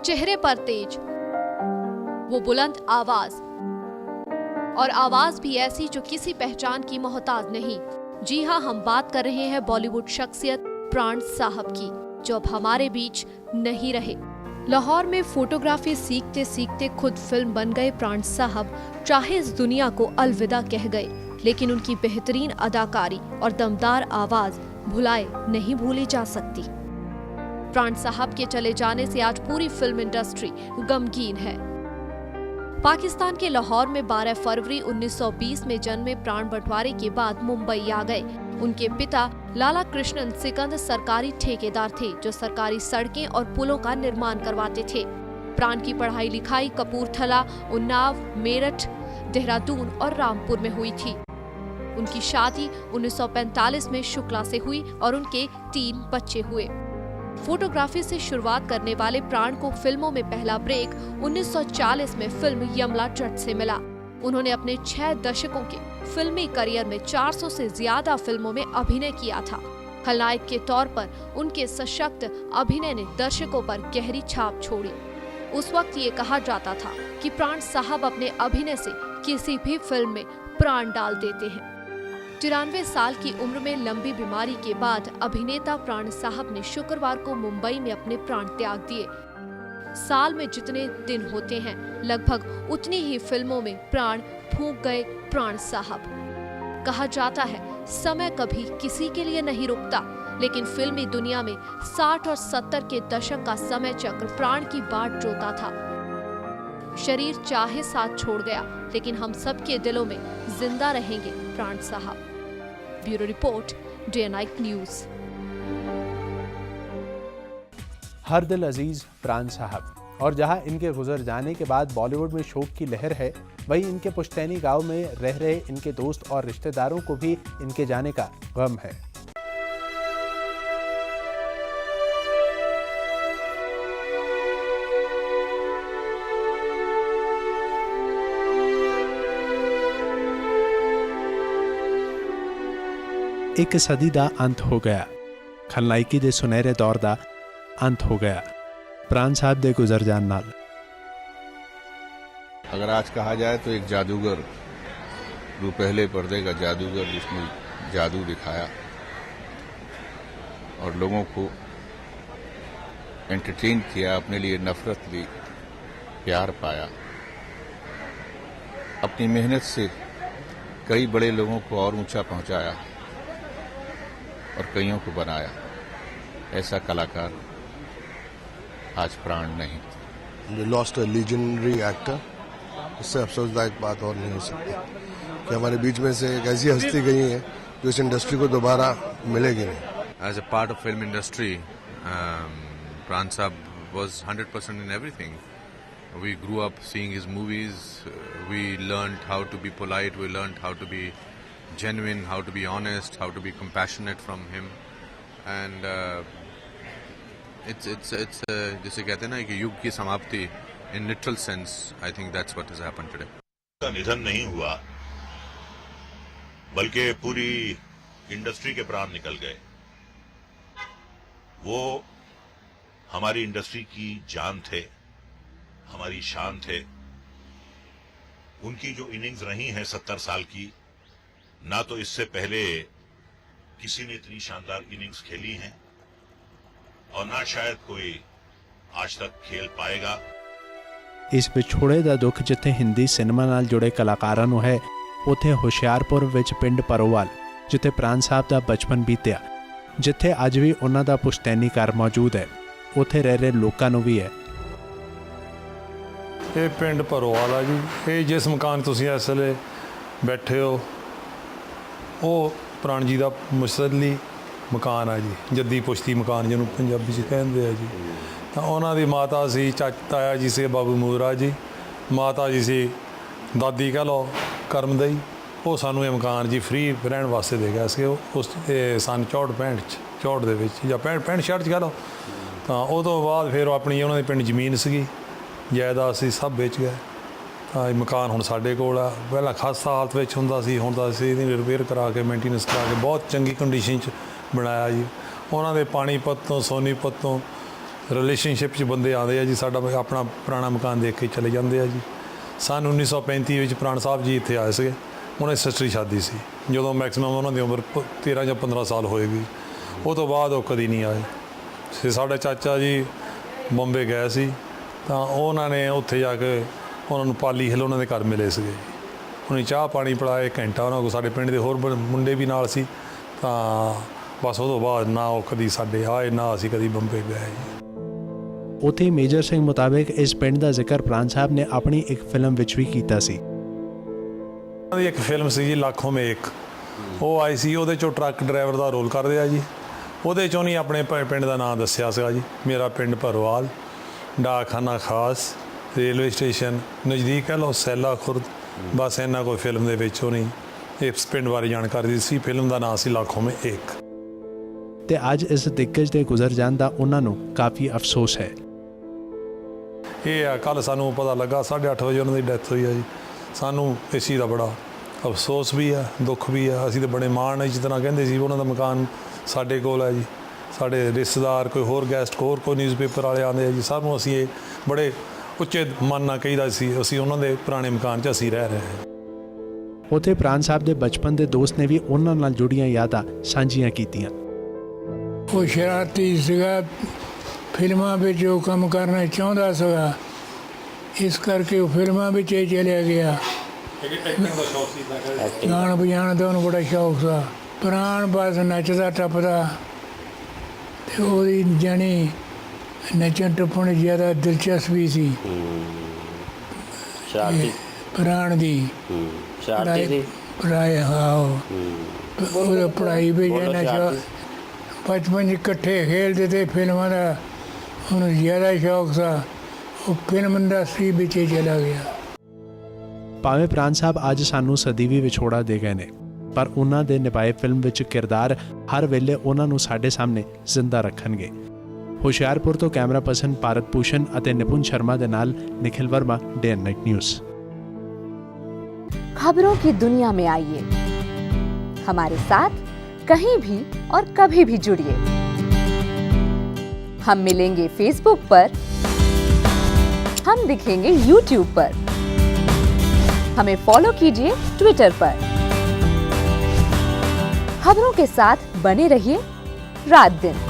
चेहरे पर तेज, वो बुलंद आवाज, और आवाज भी ऐसी जो किसी पहचान की मोहताज नहीं। जी हाँ, हम बात कर रहे हैं बॉलीवुड शख्सियत प्राण साहब की, जो अब हमारे बीच नहीं रहे। लाहौर में फोटोग्राफी सीखते सीखते खुद फिल्म बन गए प्राण साहब चाहे इस दुनिया को अलविदा कह गए, लेकिन उनकी बेहतरीन अदाकारी और दमदार आवाज भुलाए नहीं भूली जा सकती। प्राण साहब के चले जाने से आज पूरी फिल्म इंडस्ट्री गमगीन है। पाकिस्तान के लाहौर में 12 फरवरी 1920 में जन्मे प्राण बंटवारे के बाद मुंबई आ गए। उनके पिता लाला कृष्णन सिकंद सरकारी ठेकेदार थे, जो सरकारी सड़कें और पुलों का निर्माण करवाते थे। प्राण की पढ़ाई लिखाई कपूरथला, उन्नाव, मेरठ, देहरादून और रामपुर में हुई थी। उनकी शादी 1945 में शुक्ला से हुई और उनके 3 बच्चे हुए। फोटोग्राफी से शुरुआत करने वाले प्राण को फिल्मों में पहला ब्रेक 1940 में फिल्म यमला जट से मिला। उन्होंने अपने 6 दशकों के फिल्मी करियर में 400 से ज्यादा फिल्मों में अभिनय किया था। खलनायक के तौर पर उनके सशक्त अभिनय ने दर्शकों पर गहरी छाप छोड़ी। उस वक्त ये कहा जाता था कि प्राण साहब अपने अभिनय से किसी भी फिल्म में प्राण डाल देते हैं। 93 साल की उम्र में लंबी बीमारी के बाद अभिनेता प्राण साहब ने शुक्रवार को मुंबई में अपने प्राण त्याग दिए। साल में जितने दिन होते हैं, लगभग उतनी ही फिल्मों में प्राण फूंक गए प्राण साहब। कहा जाता है समय कभी किसी के लिए नहीं रुकता, लेकिन फिल्मी दुनिया में 60 और 70 के दशक का समय चक्र प्राण की बाट जोता था। शरीर चाहे साथ छोड़ गया, लेकिन हम सबके दिलों में जिंदा रहेंगे प्राण साहब। Bureau report, day night news. हर दिल अजीज प्राण साहब। और जहां इनके गुजर जाने के बाद बॉलीवुड में शोक की लहर है, वहीं इनके पुश्तैनी गांव में रह रहे इनके दोस्त और रिश्तेदारों को भी इनके जाने का गम है। एक सदी ਦਾ अंत हो गया। खलनायकी ਦੇ ਸੁਨਹਿਰੇ ਦੌਰ ਦਾ अंत हो गया। प्राण साहब ਦੇ गुजर जान नाल। अगर आज कहा जाए तो एक जादूगर, वो पहले पर्दे का जादूगर जिसने जादू दिखाया और लोगों को एंटरटेन किया, अपने लिए नफरत ली, प्यार पाया, अपनी मेहनत से कई बड़े लोगों को और ऊंचा पहुंचाया और कईयों को बनाया। ऐसा कलाकार आज प्राण नहीं। We lost a legendary actor। इससे अफसोसदायक बात और नहीं हो सकती कि हमारे बीच में से एक ऐसी हस्ती गई है जो इस इंडस्ट्री को दोबारा मिलेगी नहीं। As a part of film industry, Pran Saab was 100% in everything. We grew up seeing his movies. We learned how to be polite. We learned how to be genuine, how to be honest, how to be compassionate from him. And it's जैसे कहते हैं ना कि युग की समाप्ति, in literal sense, I think that's what has happened today. का निधन नहीं हुआ, बल्कि पूरी इंडस्ट्री के प्राण निकल गए। वो हमारी इंडस्ट्री की जान थे, हमारी शान थे। उनकी जो इनिंग्स रही हैं 70 साल की, ना तो इससे पहले किसी ने इतनी शानदार इनिंग्स खेली हैं और ना शायद कोई आज तक खेल पाएगा। इस विछोड़े ਦਾ ਦੁੱਖ ਜਿੱਥੇ ਹਿੰਦੀ ਸਿਨੇਮਾ ਨਾਲ ਜੁੜੇ ਕਲਾਕਾਰਾਂ ਨੂੰ ਹੈ, ਉੱਥੇ ਹੁਸ਼ਿਆਰਪੁਰ ਵਿੱਚ ਪਿੰਡ ਪਰੋਵਾਲ, ਜਿੱਥੇ ਪ੍ਰਾਣ ਸਾਹਿਬ ਦਾ ਬਚਪਨ ਬੀਤਿਆ, ਜਿੱਥੇ ਅੱਜ ਵੀ ਉਹਨਾਂ ਦਾ ਪੁਸ਼ਤੈਨੀ ਘਰ ਮੌਜੂਦ ਹੈ, ਉੱਥੇ ਰਹਿ ਰਹੇ ਲੋਕਾਂ ਨੂੰ ਵੀ ਹੈ। ਇਹ ਪਿੰਡ ਪਰੋਵਾਲ ਆ ਜੀ। ਇਹ ਜਿਸ ਮਕਾਨ ਤੁਸੀਂ ਇਸ ਵੇਲੇ ਬੈਠੇ ਹੋ, ਉਹ ਪ੍ਰਾਣ ਜੀ ਦਾ ਮੁਸੱਲੀ ਮਕਾਨ ਆ ਜੀ, ਜੱਦੀ ਪੁਸ਼ਤੀ ਮਕਾਨ ਜਿਹਨੂੰ ਪੰਜਾਬੀ 'ਚ ਕਹਿੰਦੇ ਆ ਜੀ। ਤਾਂ ਉਹਨਾਂ ਦੀ ਮਾਤਾ ਸੀ, ਤਾਇਆ ਜੀ ਸੀ ਬਾਬੂ ਮੂਰਾ ਜੀ, ਮਾਤਾ ਜੀ ਸੀ ਦਾਦੀ ਕਹਿ ਲਓ ਕਰਮਦਈ। ਉਹ ਸਾਨੂੰ ਇਹ ਮਕਾਨ ਜੀ ਫ੍ਰੀ ਰਹਿਣ ਵਾਸਤੇ ਦੇ ਗਿਆ ਸੀ। ਉਸ ਸਨ 64 ਦੇ ਵਿੱਚ ਜਾਂ 65 66 ਕਹਿ ਲਓ। ਤਾਂ ਉਹ ਤੋਂ ਬਾਅਦ ਫਿਰ ਆਪਣੀ ਉਹਨਾਂ ਦੀ ਪਿੰਡ ਜ਼ਮੀਨ ਸੀਗੀ, ਜਾਇਦਾਦ ਸੀ, ਸਭ ਵੇਚ ਗਏ। ਤਾਂ ਇਹ ਮਕਾਨ ਹੁਣ ਸਾਡੇ ਕੋਲ ਆ। ਪਹਿਲਾਂ ਖਾਸਾ ਹਾਲਤ ਵਿੱਚ ਹੁੰਦਾ ਸੀ, ਹੁਣ ਤਾਂ ਅਸੀਂ ਇਹਦੀ ਰਿਪੇਅਰ ਕਰਾ ਕੇ ਮੇਨਟੇਨੈਂਸ ਕਰਾ ਕੇ ਬਹੁਤ ਚੰਗੀ ਕੰਡੀਸ਼ਨ 'ਚ ਬਣਾਇਆ ਜੀ। ਉਹਨਾਂ ਦੇ ਪਾਣੀਪਤ ਤੋਂ, ਸੋਨੀਪਤ ਤੋਂ ਰਿਲੇਸ਼ਨਸ਼ਿਪ 'ਚ ਬੰਦੇ ਆਉਂਦੇ ਆ ਜੀ, ਸਾਡਾ ਆਪਣਾ ਪੁਰਾਣਾ ਮਕਾਨ ਦੇਖ ਕੇ ਚਲੇ ਜਾਂਦੇ ਆ ਜੀ। ਸਨ 1935 ਵਿੱਚ ਪ੍ਰਾਣ ਸਾਹਿਬ ਜੀ ਇੱਥੇ ਆਏ ਸੀਗੇ, ਉਹਨਾਂ ਦੀ ਸਿਸਟਰ ਦੀ ਸ਼ਾਦੀ ਸੀ, ਜਦੋਂ ਮੈਕਸਿਮਮ ਉਹਨਾਂ ਦੀ ਉਮਰ 13 ਜਾਂ 15 ਸਾਲ ਹੋਏਗੀ। ਉਹ ਤੋਂ ਬਾਅਦ ਉਹ ਕਦੀ ਨਹੀਂ ਆਏ। ਤੇ ਸਾਡੇ ਚਾਚਾ ਜੀ ਬੰਬੇ ਗਏ ਸੀ, ਤਾਂ ਉਹਨਾਂ ਨੇ ਉੱਥੇ ਜਾ ਕੇ ਉਹਨਾਂ ਨੂੰ ਪਾਲੀ ਹਿੱਲ ਉਹਨਾਂ ਦੇ ਘਰ ਮਿਲੇ ਸੀਗੇ। ਉਹਨੇ ਚਾਹ ਪਾਣੀ ਪਿਲਾਏ, ਘੰਟਾ ਉਹਨਾਂ ਕੋਲ, ਸਾਡੇ ਪਿੰਡ ਦੇ ਹੋਰ ਮੁੰਡੇ ਵੀ ਨਾਲ ਸੀ। ਤਾਂ ਬਸ ਉਹ ਤੋਂ ਬਾਅਦ ਨਾ ਉਹ ਕਦੀ ਸਾਡੇ ਆਏ, ਨਾ ਅਸੀਂ ਕਦੀ ਬੰਬੇ ਗਏ ਜੀ। ਉੱਥੇ ਮੇਜਰ ਸਿੰਘ ਮੁਤਾਬਿਕ ਇਸ ਪਿੰਡ ਦਾ ਜ਼ਿਕਰ ਪ੍ਰਾਣ ਸਾਹਿਬ ਨੇ ਆਪਣੀ ਇੱਕ ਫਿਲਮ ਵਿੱਚ ਵੀ ਕੀਤਾ ਸੀ। ਉਹਨਾਂ ਦੀ ਇੱਕ ਫਿਲਮ ਸੀ ਜੀ ਲੱਖੋਂ ਮੇਂ ਇੱਕ, ਉਹ ਆਈ ਸੀ, ਉਹਦੇ 'ਚੋਂ ਟਰੱਕ ਡਰਾਈਵਰ ਦਾ ਰੋਲ ਕਰਦੇ ਆ ਜੀ। ਉਹਦੇ 'ਚੋਂ ਨਹੀਂ ਆਪਣੇ ਪਿੰਡ ਦਾ ਨਾਮ ਦੱਸਿਆ ਸੀਗਾ ਜੀ। ਮੇਰਾ ਪਿੰਡ ਭਰੋਵਾਲ, ਡਾਕਖਾਨਾ ਖਾਸ, ਰੇਲਵੇ ਸਟੇਸ਼ਨ ਨਜ਼ਦੀਕ ਕਹਿ ਲਓ ਸੈਲਾ ਖੁਰਦ, ਬਸ ਇੰਨਾ ਕੋਈ ਫਿਲਮ ਦੇ ਵਿੱਚ ਉਹ ਨਹੀਂ ਇਸ ਪਿੰਡ ਬਾਰੇ ਜਾਣਕਾਰੀ ਦਿੱਤੀ ਸੀ। ਫਿਲਮ ਦਾ ਨਾਮ ਸੀ ਲੱਖੋਂ ਮੇਂ ਇੱਕ। ਤੇ ਅੱਜ ਇਸ ਦਿੱਗਜ ਦੇ ਗੁਜ਼ਰ ਜਾਣ ਦਾ ਉਹਨਾਂ ਨੂੰ ਕਾਫੀ ਅਫਸੋਸ ਹੈ। ਇਹ ਆ ਕੱਲ੍ਹ ਸਾਨੂੰ ਪਤਾ ਲੱਗਾ 8:30 ਵਜੇ ਉਹਨਾਂ ਦੀ ਡੈਥ ਹੋਈ ਆ ਜੀ। ਸਾਨੂੰ ਇਸ ਚੀਜ਼ ਦਾ ਬੜਾ ਅਫਸੋਸ ਵੀ ਆ, ਦੁੱਖ ਵੀ ਆ। ਅਸੀਂ ਤਾਂ ਬੜੇ ਮਾਣ ਜਿਸ ਤਰ੍ਹਾਂ ਕਹਿੰਦੇ ਸੀ ਉਹਨਾਂ ਦਾ ਮਕਾਨ ਸਾਡੇ ਕੋਲ ਹੈ ਜੀ। ਸਾਡੇ ਰਿਸ਼ਤੇਦਾਰ, ਕੋਈ ਹੋਰ ਗੈਸਟ, ਹੋਰ ਕੋਈ ਨਿਊਜ਼ਪੇਪਰ ਵਾਲੇ ਆਉਂਦੇ ਆ ਜੀ, ਸਭ ਨੂੰ ਅਸੀਂ ਇਹ ਬੜੇ ਉੱਚੇ ਮਨ ਨਾਲ ਕਹੀਦਾ ਸੀ ਅਸੀਂ ਉਹਨਾਂ ਦੇ ਪੁਰਾਣੇ ਮਕਾਨ 'ਚ ਅਸੀਂ ਰਹਿ ਰਹੇ ਹਾਂ। ਉੱਥੇ ਪ੍ਰਾਣ ਸਾਹਿਬ ਦੇ ਬਚਪਨ ਦੇ ਦੋਸਤ ਨੇ ਵੀ ਉਹਨਾਂ ਨਾਲ ਜੁੜੀਆਂ ਯਾਦਾਂ ਸਾਂਝੀਆਂ ਕੀਤੀਆਂ। ਉਹ ਸ਼ਰਾਰਤੀ ਸੀਗਾ, ਫਿਲਮਾਂ ਵਿੱਚ ਉਹ ਕੰਮ ਕਰਨਾ ਚਾਹੁੰਦਾ ਸੀਗਾ, ਇਸ ਕਰਕੇ ਉਹ ਫਿਲਮਾਂ ਵਿੱਚ ਹੀ ਚਲਿਆ ਗਿਆ। ਗਾਣ ਵਜਾਉਣ ਦਾ ਉਹਨੂੰ ਬੜਾ ਸ਼ੌਕ ਸੀ। ਪ੍ਰਾਣ ਬਸ ਨੱਚਦਾ ਟੱਪਦਾ, ਅਤੇ ਉਹਦੀ ਜਾਣੀ ਨੱਚਣ ਟੱਪਣ ਜ਼ਿਆਦਾ ਦਿਲਚਸਪੀ ਸੀ ਪ੍ਰਾਣ ਦੀ। ਪੜ੍ਹਾਈ ਹਾਂ, ਉਹਦਾ ਪੜ੍ਹਾਈ ਵੀ ਜਾਣਾ ਬਚਪਨ 'ਚ ਇਕੱਠੇ ਖੇਡਦੇ ਤੇ ਫਿਲਮਾਂ ਦਾ ਉਹਨੂੰ ਜ਼ਿਆਦਾ ਸ਼ੌਕ ਸੀ। ਉਹ ਫਿਲਮ ਇੰਡਸਟਰੀ ਵਿੱਚ ਹੀ ਚਲਾ ਗਿਆ। ਭਾਵੇਂ ਪ੍ਰਾਣ ਸਾਹਿਬ ਅੱਜ ਸਾਨੂੰ ਸਦੀ ਵੀ ਵਿਛੋੜਾ ਦੇ ਗਏ ਨੇ, ਪਰ ਉਹਨਾਂ ਦੇ ਨਿਭਾਏ ਫਿਲਮ ਵਿੱਚ ਕਿਰਦਾਰ ਹਰ ਵੇਲੇ ਉਹਨਾਂ ਨੂੰ ਸਾਡੇ ਸਾਹਮਣੇ ਜ਼ਿੰਦਾ ਰੱਖਣਗੇ। ਹੁਸ਼ਿਆਰਪੁਰ ਤੋਂ ਕੈਮਰਾ ਪਰਸਨ ਭਾਰਤ ਭੂਸ਼ਣ ਅਤੇ ਨਿਪੁੰਨ ਸ਼ਰਮਾ ਦੇ ਨਾਲ Nikhil Verma, day and night news. खबरों की दुनिया में आइए, हमारे साथ कहीं भी और कभी भी जुड़िए। हम मिलेंगे फेसबुक पर, हम दिखेंगे यूट्यूब पर, हमें फॉलो कीजिए ट्विटर पर। खबरों के साथ बने रहिए रात दिन।